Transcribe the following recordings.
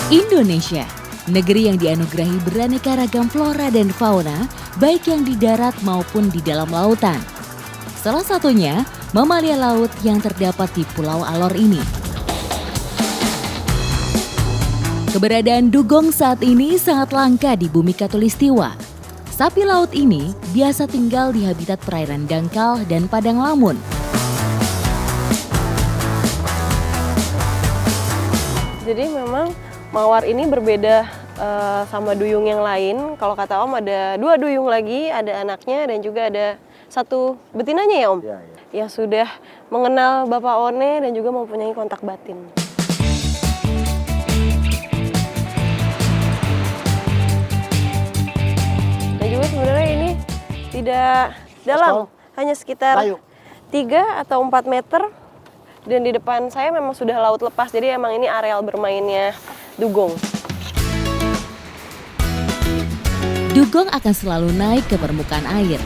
Indonesia, negeri yang dianugerahi beraneka ragam flora dan fauna, baik yang di darat maupun di dalam lautan. Salah satunya, mamalia laut yang terdapat di Pulau Alor ini. Keberadaan dugong saat ini sangat langka di bumi Khatulistiwa. Sapi laut ini biasa tinggal di habitat perairan dangkal dan padang lamun. Jadi memang mawar ini berbeda sama duyung yang lain. Kalau kata Om ada 2 duyung lagi, ada anaknya dan juga ada 1 betinanya ya Om? Ya. Yang sudah mengenal Bapak One dan juga mempunyai kontak batin. Dan juga sebenarnya ini tidak dalam, hanya sekitar 3 atau 4 meter. Dan di depan saya memang sudah laut lepas, jadi emang ini areal bermainnya dugong. Dugong akan selalu naik ke permukaan air,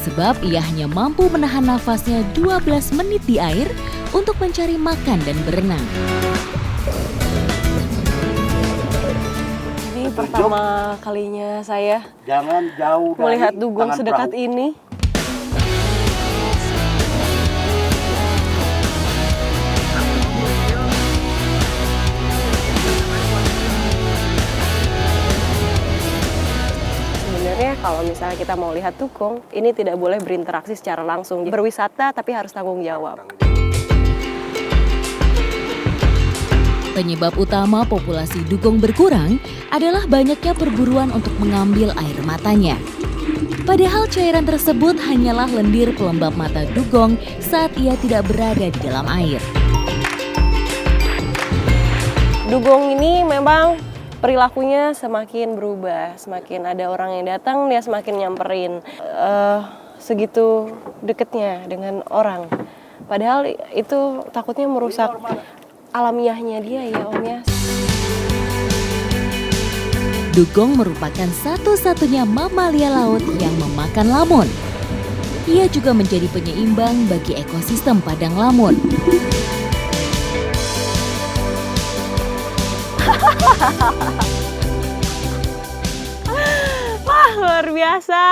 sebab ia hanya mampu menahan nafasnya 12 menit di air untuk mencari makan dan berenang. Ini pertama kalinya saya jauh melihat dugong sedekat ini. Kalau misalnya kita mau lihat dugong, ini tidak boleh berinteraksi secara langsung. Berwisata tapi harus tanggung jawab. Penyebab utama populasi dugong berkurang adalah banyaknya perburuan untuk mengambil air matanya. Padahal cairan tersebut hanyalah lendir pelembab mata dugong saat ia tidak berada di dalam air. Dugong ini memang perilakunya semakin berubah, semakin ada orang yang datang dia semakin nyamperin, segitu deketnya dengan orang. Padahal itu takutnya merusak alamiahnya dia ya Om ya. Dugong merupakan satu-satunya mamalia laut yang memakan lamun. Ia juga menjadi penyeimbang bagi ekosistem padang lamun. Wah, luar biasa.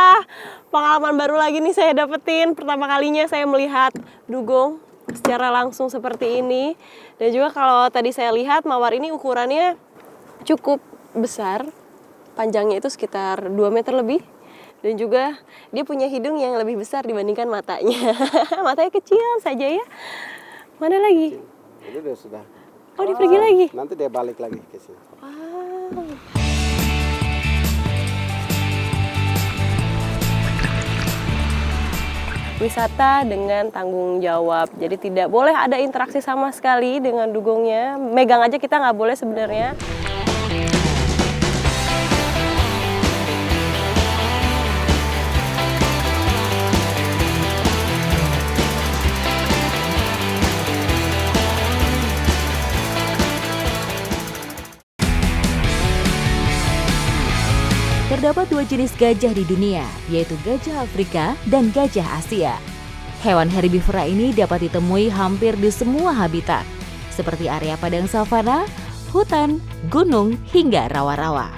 Pengalaman baru lagi nih saya dapetin. Pertama kalinya saya melihat dugong secara langsung seperti ini. Dan juga kalau tadi saya lihat mawar ini ukurannya cukup besar. Panjangnya itu sekitar 2 meter lebih. Dan juga dia punya hidung yang lebih besar dibandingkan matanya. Matanya kecil saja ya. Mana lagi? Ini dia sudah. Oh, dia pergi lagi? Nanti dia balik lagi ke sini. Wow. Wisata dengan tanggung jawab. Jadi tidak boleh ada interaksi sama sekali dengan dugongnya. Megang aja kita nggak boleh sebenarnya. Terdapat 2 jenis gajah di dunia, yaitu gajah Afrika dan gajah Asia. Hewan herbivora ini dapat ditemui hampir di semua habitat, seperti area padang savana, hutan, gunung, hingga rawa-rawa.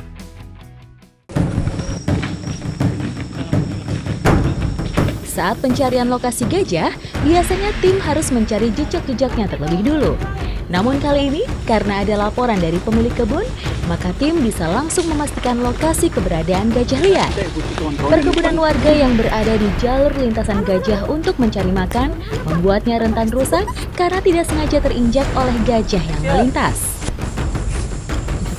Saat pencarian lokasi gajah, biasanya tim harus mencari jejak-jejaknya terlebih dulu. Namun kali ini, karena ada laporan dari pemilik kebun, maka tim bisa langsung memastikan lokasi keberadaan gajah liar. Perkebunan warga yang berada di jalur lintasan gajah untuk mencari makan membuatnya rentan rusak karena tidak sengaja terinjak oleh gajah yang melintas.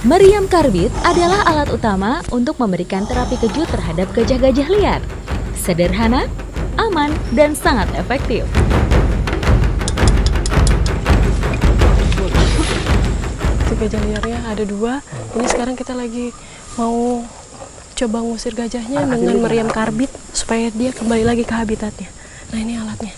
Meriam karbit adalah alat utama untuk memberikan terapi kejut terhadap gajah-gajah liar. Sederhana, aman, dan sangat efektif. Gajah liarnya ada 2. Ini sekarang kita lagi mau coba ngusir gajahnya dengan meriam karbit supaya dia kembali lagi ke habitatnya. Nah, ini alatnya.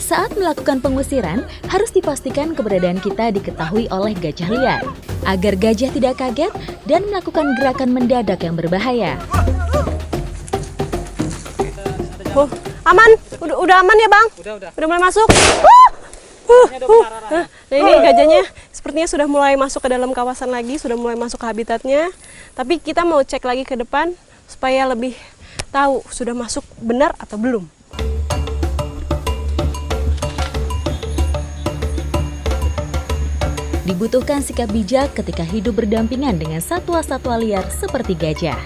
Saat melakukan pengusiran, harus dipastikan keberadaan kita diketahui oleh gajah liar, agar gajah tidak kaget dan melakukan gerakan mendadak yang berbahaya. Oh, Aman? Udah aman ya Bang? Udah. Udah mulai masuk? Ini ada bentar. Nah ini gajahnya sepertinya sudah mulai masuk ke dalam kawasan lagi, sudah mulai masuk ke habitatnya. Tapi kita mau cek lagi ke depan supaya lebih tahu sudah masuk benar atau belum. Dibutuhkan sikap bijak ketika hidup berdampingan dengan satwa-satwa liar seperti gajah.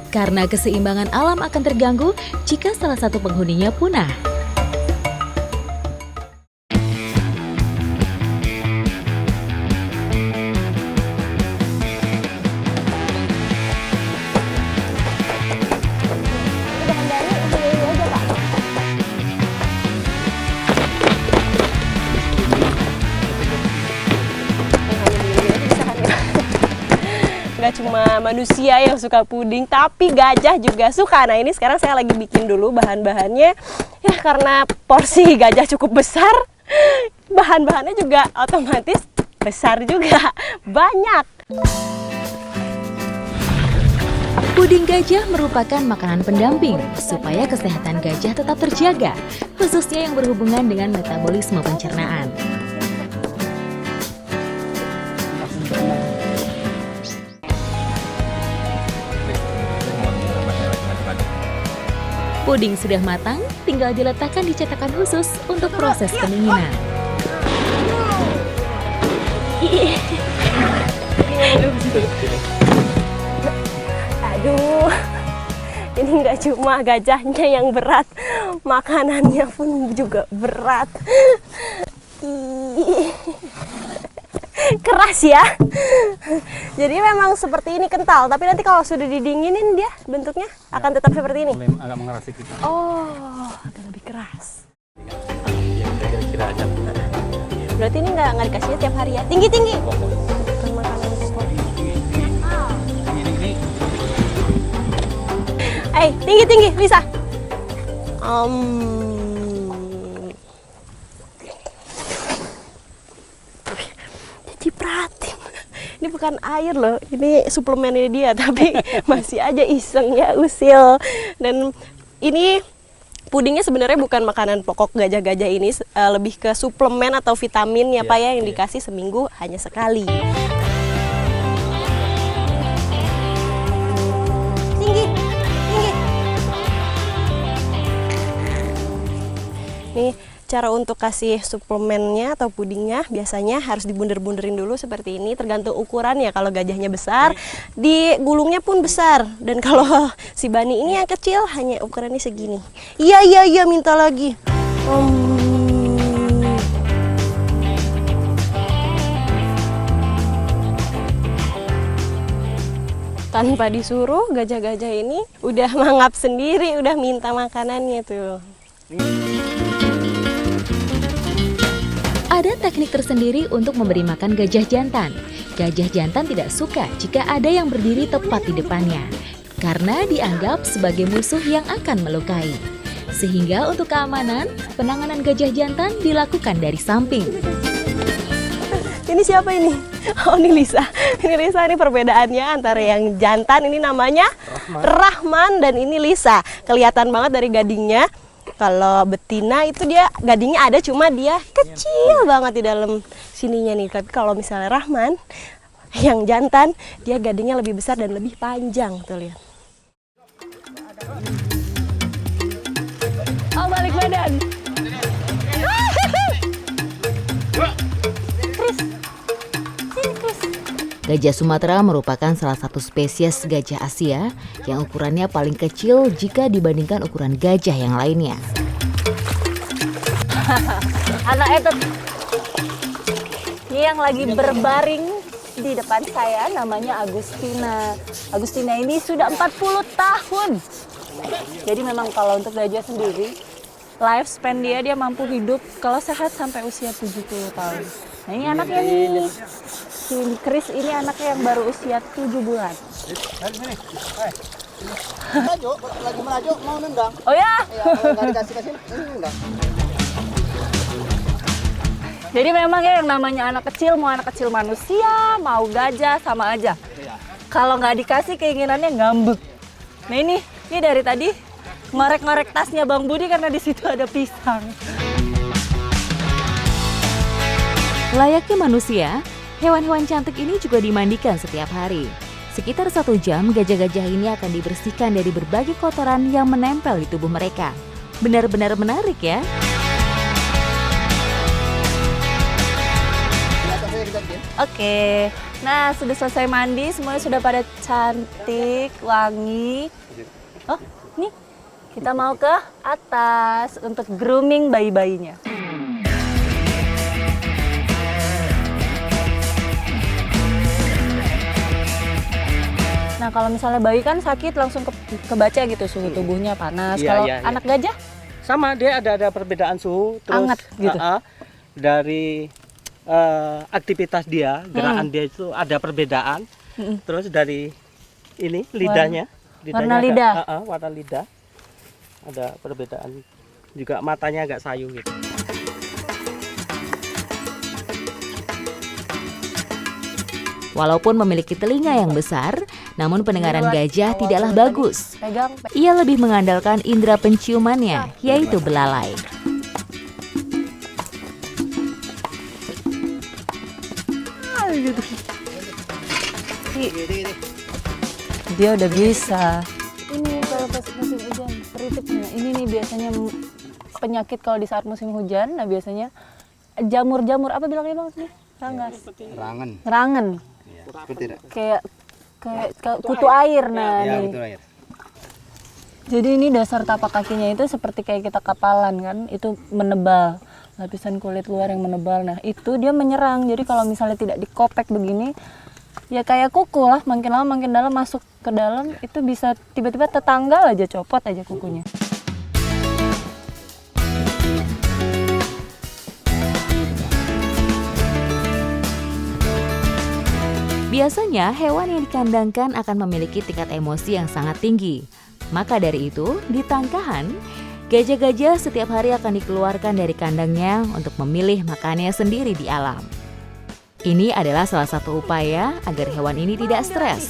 Karena keseimbangan alam akan terganggu jika salah satu penghuninya punah. Nggak cuma manusia yang suka puding, tapi gajah juga suka. Nah ini sekarang saya lagi bikin dulu bahan-bahannya. Ya karena porsi gajah cukup besar, bahan-bahannya juga otomatis besar juga, banyak. Puding gajah merupakan makanan pendamping supaya kesehatan gajah tetap terjaga, khususnya yang berhubungan dengan metabolisme pencernaan. Puding sudah matang, tinggal diletakkan di cetakan khusus untuk proses pendinginan. Aduh, ini nggak cuma gajahnya yang berat, makanannya pun juga berat. Keras ya. Jadi memang seperti ini kental, tapi nanti kalau sudah didinginin dia bentuknya akan tetap seperti ini. Mulai agak mengeras sedikit. Oh, agak lebih keras. Ya, kira-kira aja. Berarti ini nggak dikasihnya tiap hari ya? Tinggi-tinggi. Bukan makanan pokok. Ini. Tinggi-tinggi, Lisa. Cipratin. Ini bukan air loh, ini suplemennya dia, tapi masih aja iseng ya usil. Dan ini pudingnya sebenarnya bukan makanan pokok gajah-gajah ini, lebih ke suplemen atau vitamin ya Pak ya, yang dikasih seminggu hanya sekali. Tinggi. Nih cara untuk kasih suplemennya atau pudingnya biasanya harus dibundir-bunderin dulu seperti ini, tergantung ukuran ya. Kalau gajahnya besar, digulungnya pun besar, dan kalau si Bani ini yang kecil hanya ukurannya segini. Iya minta lagi. Tanpa disuruh, gajah-gajah ini udah mangap sendiri, udah minta makanannya tuh. Ada teknik tersendiri untuk memberi makan gajah jantan. Gajah jantan tidak suka jika ada yang berdiri tepat di depannya, karena dianggap sebagai musuh yang akan melukai. Sehingga untuk keamanan, penanganan gajah jantan dilakukan dari samping. Ini siapa ini? Oh ini Lisa. Ini Lisa, ini perbedaannya antara yang jantan ini namanya Rahman dan ini Lisa. Kelihatan banget dari gadingnya. Kalau betina itu dia gadingnya ada, cuma dia kecil banget di dalam sininya nih. Tapi kalau misalnya Rahman yang jantan, dia gadingnya lebih besar dan lebih panjang. Tuh lihat. Oh balik badan. Gajah Sumatera merupakan salah satu spesies gajah Asia yang ukurannya paling kecil jika dibandingkan ukuran gajah yang lainnya. Anak itu ini yang lagi berbaring di depan saya namanya Agustina. Agustina ini sudah 40 tahun. Jadi memang kalau untuk gajah sendiri, lifespan dia mampu hidup kalau sehat sampai usia 70 tahun. Nah ini anaknya nih, si Chris ini anaknya yang baru usia 7 bulan. Lagi melaju mau nendang. Oh ya? Ya, kalau nggak dikasih ini nendang. Jadi memang ya yang namanya anak kecil, mau anak kecil manusia, mau gajah sama aja. Kalau nggak dikasih keinginannya ngambek. Nah ini dari tadi ngorek-ngorek tasnya Bang Budi karena di situ ada pisang. Layaknya manusia, hewan-hewan cantik ini juga dimandikan setiap hari. Sekitar 1 jam, gajah-gajah ini akan dibersihkan dari berbagai kotoran yang menempel di tubuh mereka. Benar-benar menarik ya. Oke, nah sudah selesai mandi, semuanya sudah pada cantik, wangi. Oh, nih kita mau ke atas untuk grooming bayi-bayinya. Nah kalau misalnya bayi kan sakit langsung kebaca gitu suhu tubuhnya panas. Iya, Kalau iya, iya. anak gajah Sama, dia ada perbedaan suhu. Terus Hangat gitu? dari aktivitas dia, gerakan dia itu ada perbedaan. Terus dari ini lidahnya, warna agak- lidah? warna lidah ada perbedaan. Juga matanya agak sayu gitu. Walaupun memiliki telinga yang besar, namun pendengaran gajah tidaklah bagus. pegang. Ia lebih mengandalkan indera penciumannya, yaitu belalai. Dia udah bisa. Ini kalau pas musim hujan, peritipnya. Ini nih biasanya penyakit kalau di saat musim hujan. Nah biasanya jamur-jamur apa bilangnya bang sini? Rangas. Rangan. Rangen. Seperti itu. Kayak kutu air. Nah Ya, nih. betul air. Jadi ini dasar tapak kakinya itu seperti kayak kita kapalan kan, itu menebal, lapisan kulit luar yang menebal. Nah itu dia menyerang. Jadi kalau misalnya tidak dikopek begini, ya kayak kuku lah, makin lama makin dalam masuk ke dalam, itu bisa tiba-tiba tetanggal aja copot aja kukunya. Biasanya hewan yang dikandangkan akan memiliki tingkat emosi yang sangat tinggi. Maka dari itu, di Tangkahan, gajah-gajah setiap hari akan dikeluarkan dari kandangnya untuk memilih makannya sendiri di alam. Ini adalah salah satu upaya agar hewan ini tidak stres.